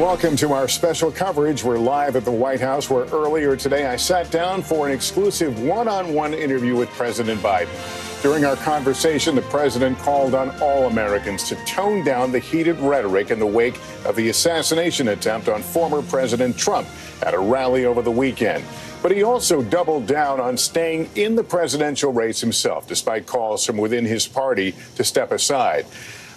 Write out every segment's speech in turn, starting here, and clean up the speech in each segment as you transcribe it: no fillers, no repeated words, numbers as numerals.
Welcome to our special coverage. We're live at the White House, where earlier today I sat down for an exclusive one-on-one interview with President Biden. During our conversation, the president called on all Americans to tone down the heated rhetoric in the wake of the assassination attempt on former President Trump at a rally over the weekend. But he also doubled down on staying in the presidential race himself, despite calls from within his party to step aside.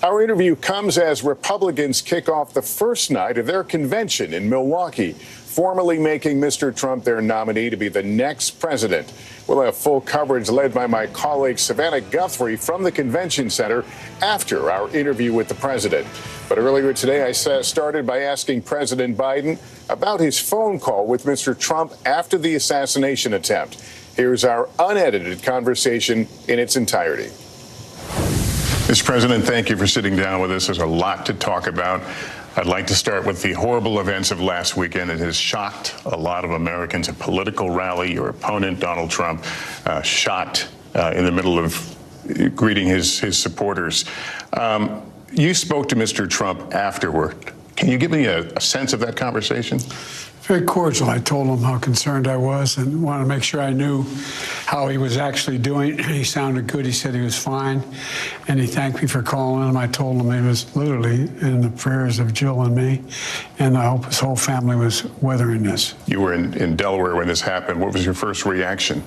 Our interview comes as Republicans kick off the first night of their convention in Milwaukee, formally making Mr. Trump their nominee to be the next president. We'll have full coverage led by my colleague Savannah Guthrie from the convention center after our interview with the president. But earlier today, I started by asking President Biden about his phone call with Mr. Trump after the assassination attempt. Here's our unedited conversation in its entirety. Mr. President, thank you for sitting down with us. There's a lot to talk about. I'd like to start with the horrible events of last weekend. It has shocked a lot of Americans. A political rally, your opponent, Donald Trump, shot in the middle of greeting his supporters. You spoke to Mr. Trump afterward. Can you give me a sense of that conversation? Very cordial. I told him how concerned I was and wanted to make sure I knew how he was actually doing. He sounded good. He said he was fine. And he thanked me for calling him. I told him he was literally in the prayers of Jill and me. And I hope his whole family was weathering this. You were in Delaware when this happened. What was your first reaction?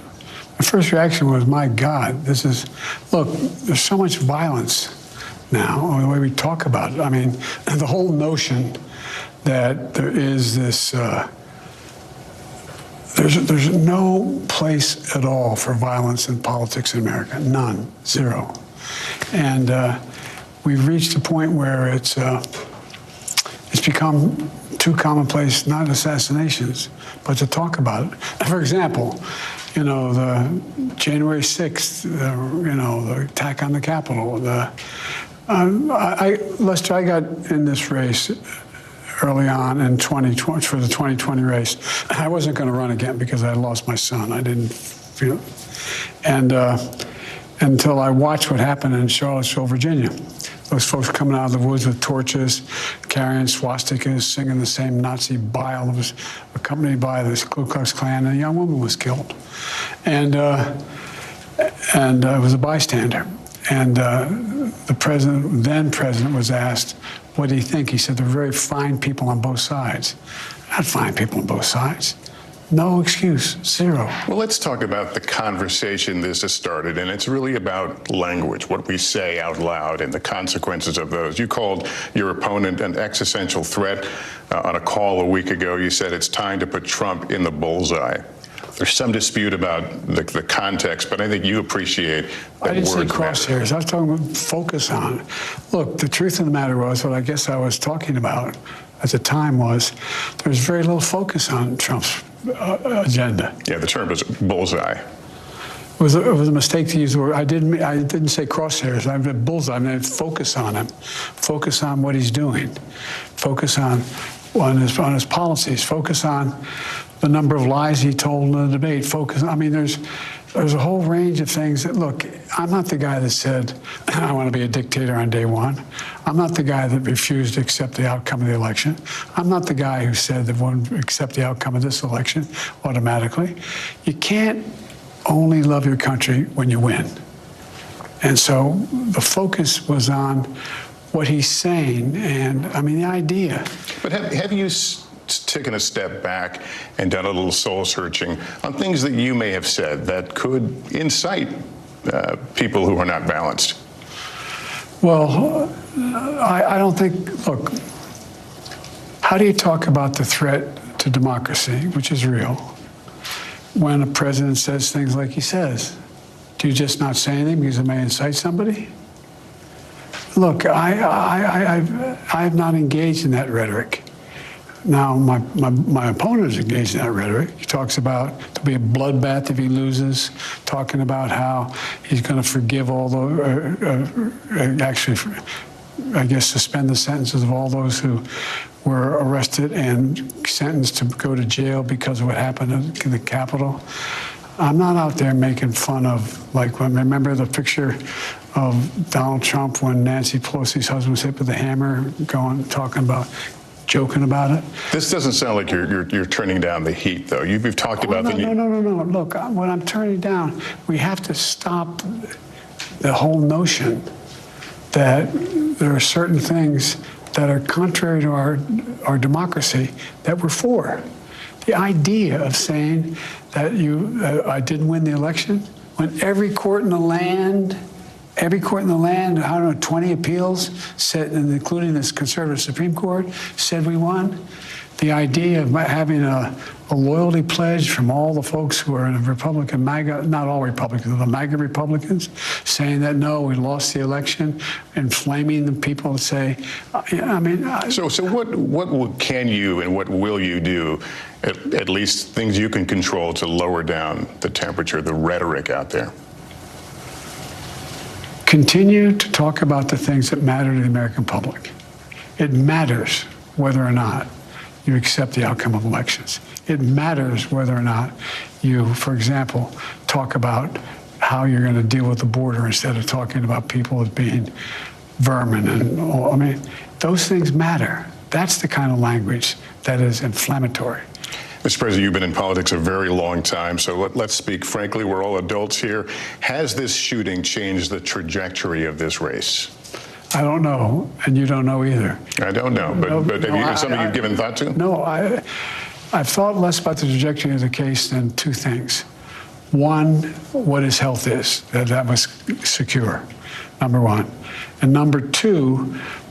My first reaction was, my God, look, there's so much violence now, the way we talk about it. I mean, the whole notion that there is this, there's no place at all for violence in politics in America. None. Zero. And we've reached a point where it's become too commonplace, not assassinations, but to talk about it. For example, you know, the January 6th, the attack on the Capitol. Lester, I got in this race early on in 2020 for the 2020 race. I wasn't going to run again because I lost my son. I didn't feel, and until I watched what happened in Charlottesville, Virginia. Those folks coming out of the woods with torches, carrying swastikas, singing the same Nazi bile. It was accompanied by this Ku Klux Klan, and a young woman was killed. And I was a bystander. And the then president was asked, what do you think? He said, they're very fine people on both sides. Not fine people on both sides. No excuse, zero. Well, let's talk about the conversation this has started, and it's really about language, what we say out loud and the consequences of those. You called your opponent an existential threat on a call a week ago. You said it's time to put Trump in the bullseye. There's some dispute about the context, but I think you appreciate that. I didn't say words crosshairs. I was talking about focus on. Look, the truth of the matter was, what I guess I was talking about at the time was, there was very little focus on Trump's agenda. Yeah, the term was bullseye. It was a mistake to use the word. I didn't say crosshairs. I meant bullseye. I meant focus on him. Focus on what he's doing. Focus on his policies. Focus on the number of lies he told in the debate. Focus. I mean, there's a whole range of things that, look, I'm not the guy that said, I want to be a dictator on day one. I'm not the guy that refused to accept the outcome of the election. I'm not the guy who said that won't accept the outcome of this election automatically. You can't only love your country when you win. And so the focus was on what he's saying, and I mean, the idea. But have you taken a step back and done a little soul searching on things that you may have said that could incite people who are not balanced? Well, I don't think, look, how do you talk about the threat to democracy, which is real, when a president says things like he says? Do you just not say anything because it may incite somebody? Look, I have not engaged in that rhetoric. Now, my opponent is engaged in that rhetoric. He talks about there'll be a bloodbath if he loses, talking about how he's going to forgive all the, actually, I guess, suspend the sentences of all those who were arrested and sentenced to go to jail because of what happened in the Capitol. I'm not out there making fun of, like, remember the picture of Donald Trump when Nancy Pelosi's husband was hit with a hammer, talking about joking about it. This doesn't sound like you're turning down the heat, though. You've talked about no, the need. No. Look, what I'm turning down, we have to stop the whole notion that there are certain things that are contrary to our democracy that we're for. The idea of saying that I didn't win the election, when every court in the land, I don't know, 20 appeals said, including this conservative Supreme Court, said we won. The idea of having a loyalty pledge from all the folks who are in Republican MAGA, not all Republicans, the MAGA Republicans, saying that no, we lost the election, inflaming the people to say, So what can you and what will you do, at least things you can control, to lower down the temperature, the rhetoric out there? Continue to talk about the things that matter to the American public. It matters whether or not you accept the outcome of elections. It matters whether or not you, for example, talk about how you're going to deal with the border instead of talking about people as being vermin. And those things matter. That's the kind of language that is inflammatory. Mr. President, you've been in politics a very long time, so let's speak frankly. We're all adults here. Has this shooting changed the trajectory of this race? I don't know, and you don't know either. I don't know, but something you've given thought to? No, I've thought less about the trajectory of the case than two things. One, what his health is, that was secure, number one. And number two,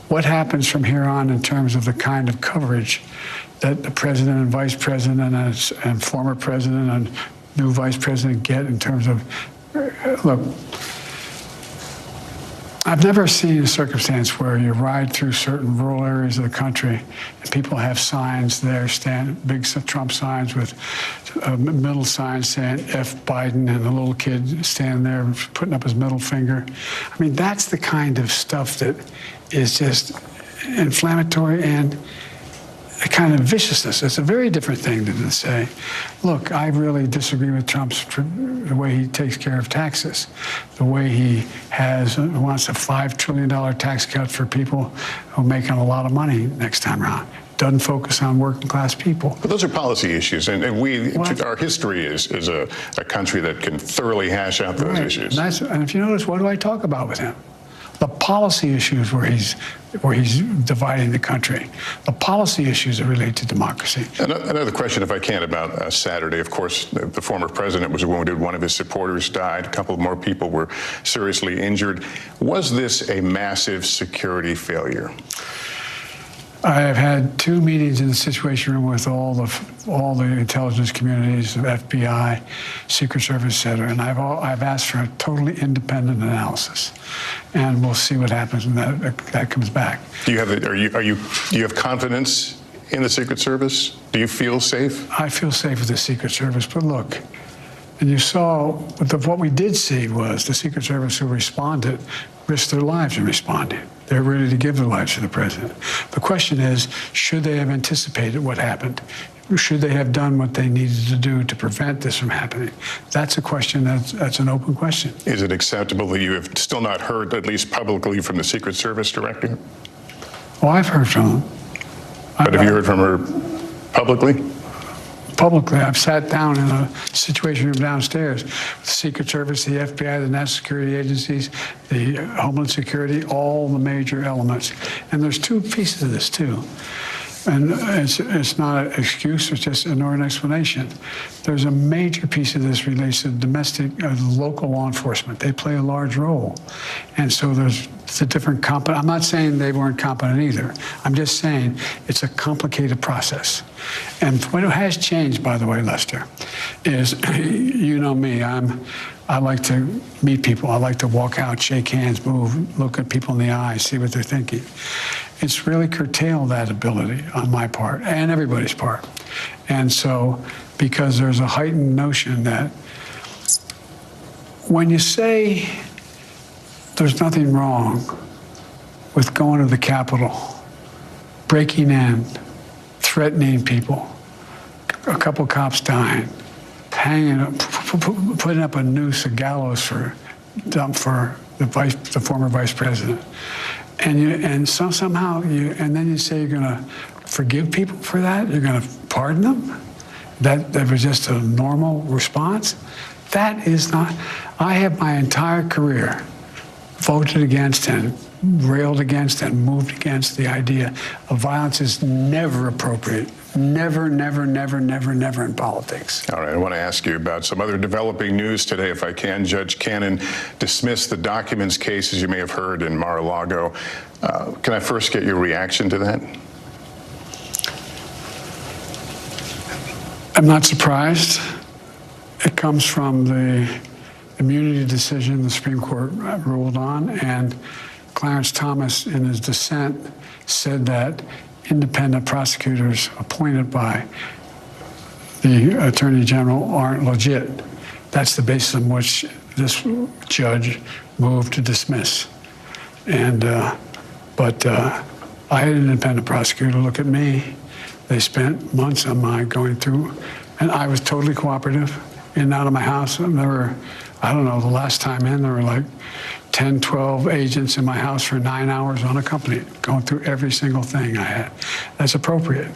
what happens from here on in terms of the kind of coverage that the president and vice president and former president and new vice president get in terms of, look, I've never seen a circumstance where you ride through certain rural areas of the country and people have signs there, big Trump signs with middle signs saying F Biden, and a little kid standing there putting up his middle finger. I mean, that's the kind of stuff that is just inflammatory and a kind of viciousness. It's a very different thing than to say, look, I really disagree with the way he takes care of taxes, the way he wants a $5 trillion tax cut for people who are making a lot of money next time around. Doesn't focus on working class people. But those are policy issues, and our history is a country that can thoroughly hash out those issues. And if you notice, what do I talk about with him? The policy issues where he's dividing the country, the policy issues that relate to democracy. Another question, if I can, about Saturday. Of course, the former president was wounded. One of his supporters died. A couple more people were seriously injured. Was this a massive security failure? I have had 2 meetings in the Situation Room with all the intelligence communities, the FBI, Secret Service, et cetera, and I've asked for a totally independent analysis, and we'll see what happens when that comes back. Do you have confidence in the Secret Service? Do you feel safe? I feel safe with the Secret Service, but look, and you saw what we did see was the Secret Service who responded risked their lives in responding. They're ready to give their lives to the president. The question is, should they have anticipated what happened? Should they have done what they needed to do to prevent this from happening? That's a question that's an open question. Is it acceptable that you have still not heard, at least publicly, from the Secret Service director? Well, I've heard from them. But have you heard from her publicly? Publicly, I've sat down in a Situation Room downstairs with the Secret Service, the FBI, the national security agencies, the Homeland Security, all the major elements. And there's 2 pieces of this, too. And it's not an excuse, it's just an explanation. There's a major piece of this relates to domestic, local law enforcement. They play a large role. And so it's a different I'm not saying they weren't competent either. I'm just saying it's a complicated process. And what has changed, by the way, Lester, is, you know me, I like to meet people. I like to walk out, shake hands, move, look at people in the eye, see what they're thinking. It's really curtailed that ability on my part and everybody's part. And so, because there's a heightened notion that when you say there's nothing wrong with going to the Capitol, breaking in, threatening people, a couple cops dying, hanging up, putting up a noose, a gallows for the former vice president, and then you say you're going to forgive people for that? You're going to pardon them? That was just a normal response? That is not. I have my entire career voted against and railed against and moved against the idea of violence is never appropriate. Never, never, never, never, never in politics. All right, I want to ask you about some other developing news today, if I can. Judge Cannon dismissed the documents case, as you may have heard, in Mar-a-Lago. Can I first get your reaction to that? I'm not surprised. It comes from the immunity decision the Supreme Court ruled on, and Clarence Thomas, in his dissent, said that independent prosecutors appointed by the Attorney General aren't legit. That's the basis on which this judge moved to dismiss. And but I had an independent prosecutor look at me. They spent months on my going through, and I was totally cooperative, in and out of my house. And there were, I don't know, the last time in, there were like 10, 12 agents in my house for 9 hours unaccompanied, going through every single thing I had. That's appropriate.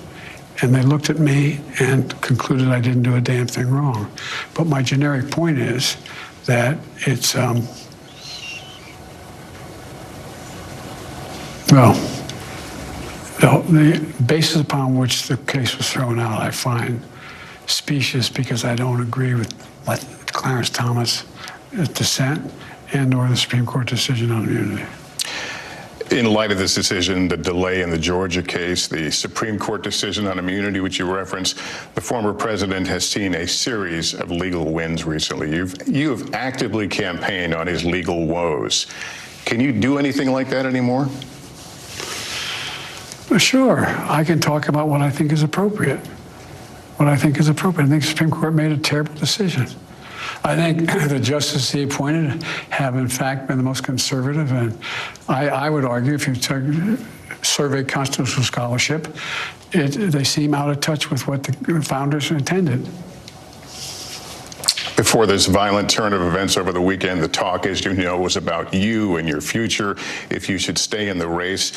And they looked at me and concluded I didn't do a damn thing wrong. But my generic point is that it's, the basis upon which the case was thrown out, I find specious, because I don't agree with Clarence Thomas' dissent and/or the Supreme Court decision on immunity. In light of this decision, the delay in the Georgia case, the Supreme Court decision on immunity, which you referenced, the former president has seen a series of legal wins recently. You have actively campaigned on his legal woes. Can you do anything like that anymore? Sure. I can talk about what I think is appropriate. I think the Supreme Court made a terrible decision. I think the justices he appointed have, in fact, been the most conservative. And I would argue, if you survey constitutional scholarship, they seem out of touch with what the founders intended. Before this violent turn of events over the weekend, the talk, as you know, was about you and your future, if you should stay in the race.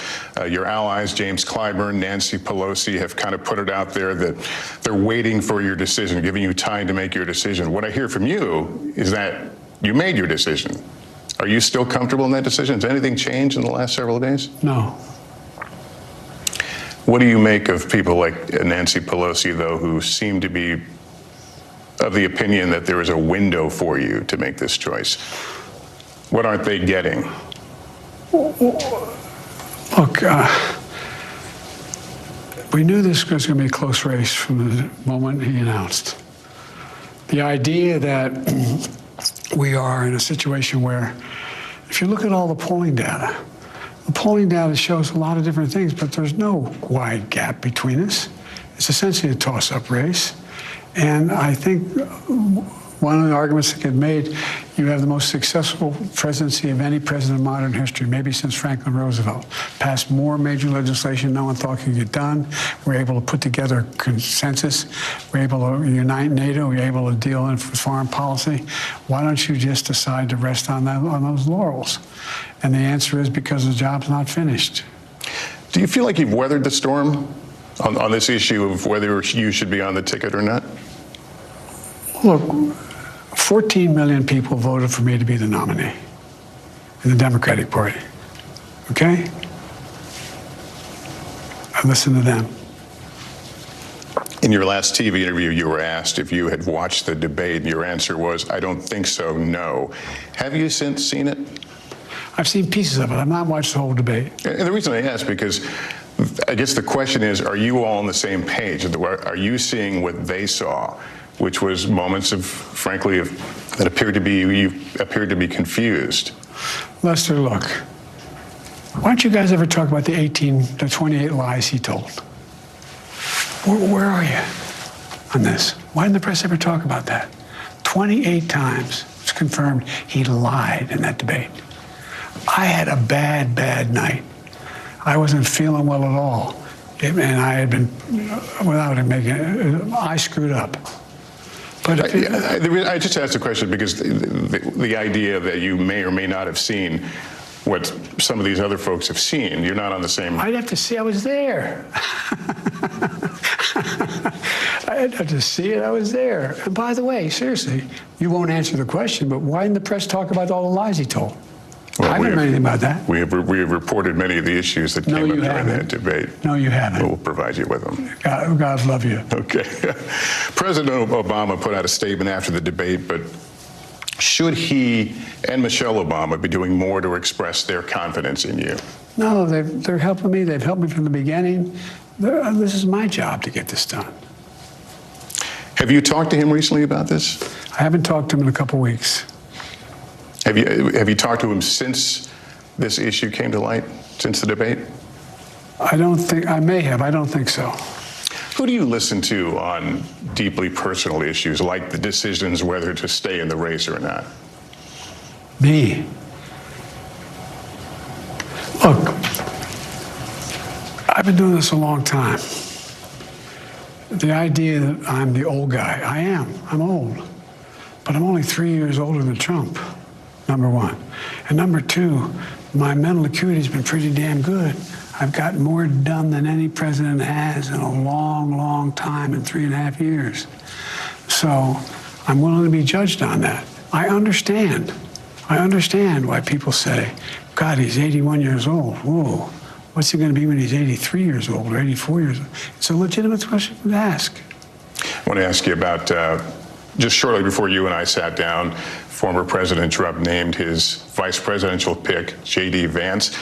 Your allies, James Clyburn, Nancy Pelosi, have kind of put it out there that they're waiting for your decision, giving you time to make your decision. What I hear from you is that you made your decision. Are you still comfortable in that decision? Has anything changed in the last several days? No. What do you make of people like Nancy Pelosi, though, who seem to be of the opinion that there is a window for you to make this choice? What aren't they getting? Look, we knew this was going to be a close race from the moment he announced. The idea that we are in a situation where, if you look at all the polling data shows a lot of different things, but there's no wide gap between us. It's essentially a toss-up race. And I think one of the arguments that get made, you have the most successful presidency of any president in modern history, maybe since Franklin Roosevelt. Passed more major legislation no one thought could get done. We're able to put together consensus. We're able to unite NATO. We're able to deal with foreign policy. Why don't you just decide to rest on those laurels? And the answer is because the job's not finished. Do you feel like you've weathered the storm on this issue of whether you should be on the ticket or not? Look, 14 million people voted for me to be the nominee in the Democratic Party. Okay? I listened to them. In your last TV interview, you were asked if you had watched the debate, and your answer was, I don't think so, no. Have you since seen it? I've seen pieces of it. I've not watched the whole debate. And the reason I ask, because I guess the question is, are you all on the same page? Are you seeing what they saw, which was moments of, frankly, that you appeared to be confused? Lester, look, why don't you guys ever talk about the 28 lies he told? Where are you on this? Why didn't the press ever talk about that? 28 times it's confirmed he lied in that debate. I had a bad, bad night. I wasn't feeling well at all. And I had been, without it making it, I screwed up. But I just asked the question because the idea that you may or may not have seen what some of these other folks have seen. You're not on the same. I'd have to see. I was there. I'd have to see it. I was there. And by the way, seriously, you won't answer the question, but why didn't the press talk about all the lies he told? Well, I haven't heard anything about that. We have reported many of the issues that came up during that debate. No, you haven't. We'll provide you with them. God love you. Okay. President Obama put out a statement after the debate, but should he and Michelle Obama be doing more to express their confidence in you? No, they're helping me. They've helped me from the beginning. This is my job to get this done. Have you talked to him recently about this? I haven't talked to him in a couple weeks. Have you talked to him since this issue came to light, since the debate? I don't think, I may have. I don't think so. Who do you listen to on deeply personal issues, like the decisions whether to stay in the race or not? Me. Look, I've been doing this a long time. The idea that I'm the old guy, I am. I'm old. But I'm only 3 years older than Trump, number one. And number two, my mental acuity's been pretty damn good. I've gotten more done than any president has in a long, long time, in 3.5 years. So I'm willing to be judged on that. I understand why people say, God, he's 81 years old. Whoa, what's he going to be when he's 83 years old or 84 years old? It's a legitimate question to ask. I want to ask you about, just shortly before you and I sat down, former President Trump named his vice presidential pick, J.D. Vance.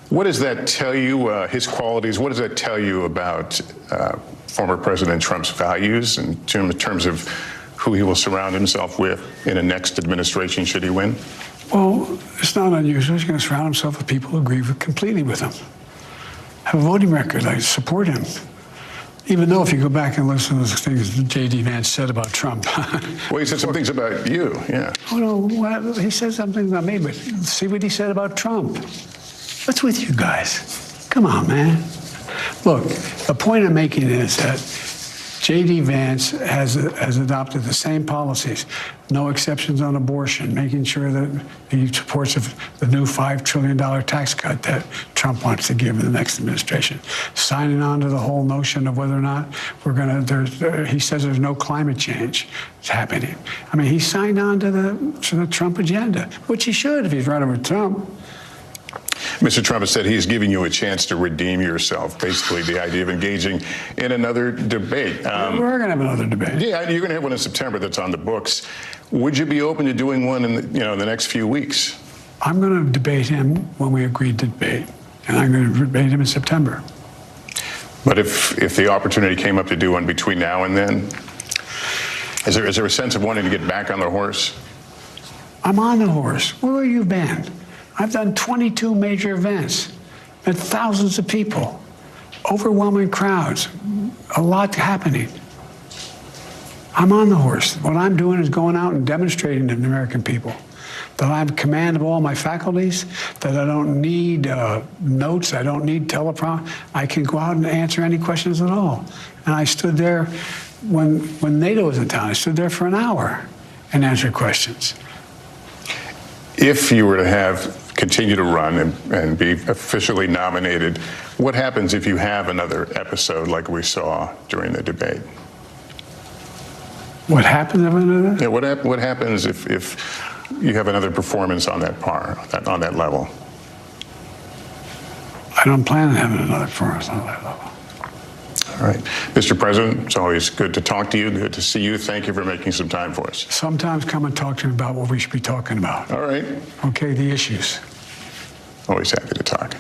What does that tell you, his qualities? What does that tell you about former President Trump's values in terms of who he will surround himself with in a next administration should he win? Well, it's not unusual. He's going to surround himself with people who agree completely with him. Have a voting record. I support him. Even though if you go back and listen to the things that J.D. Vance said about Trump. Well, he said some things about you, yeah. Oh, no, well, he said something about me, but see what he said about Trump. What's with you guys? Come on, man. Look, the point I'm making is that J.D. Vance has adopted the same policies, no exceptions on abortion, making sure that he supports the new $5 trillion tax cut that Trump wants to give in the next administration, signing on to the whole notion of whether or not we're going to, he says there's no climate change happening. I mean, he signed on to the Trump agenda, which he should if he's running with Trump. Mr. Trump has said he's giving you a chance to redeem yourself, basically the idea of engaging in another debate. We're going to have another debate. Yeah, you're going to have one in September that's on the books. Would you be open to doing one in the next few weeks? I'm going to debate him when we agreed to debate, and I'm going to debate him in September. But if the opportunity came up to do one between now and then, is there a sense of wanting to get back on the horse? I'm on the horse. Where have you been? I've done 22 major events, met thousands of people, overwhelming crowds, a lot happening. I'm on the horse. What I'm doing is going out and demonstrating to the American people that I have command of all my faculties, that I don't need notes, I don't need teleprompter. I can go out and answer any questions at all. And I stood there when NATO was in town. I stood there for an hour and answered questions. If you were to continue to run and be officially nominated, what happens if you have another episode like we saw during the debate? What happens if another? Yeah, what happens if you have another performance on that on that level? I don't plan on having another performance on that level. All right. Mr. President, it's always good to talk to you, good to see you. Thank you for making some time for us. Sometimes come and talk to me about what we should be talking about. All right. Okay, the issues. Always happy to talk.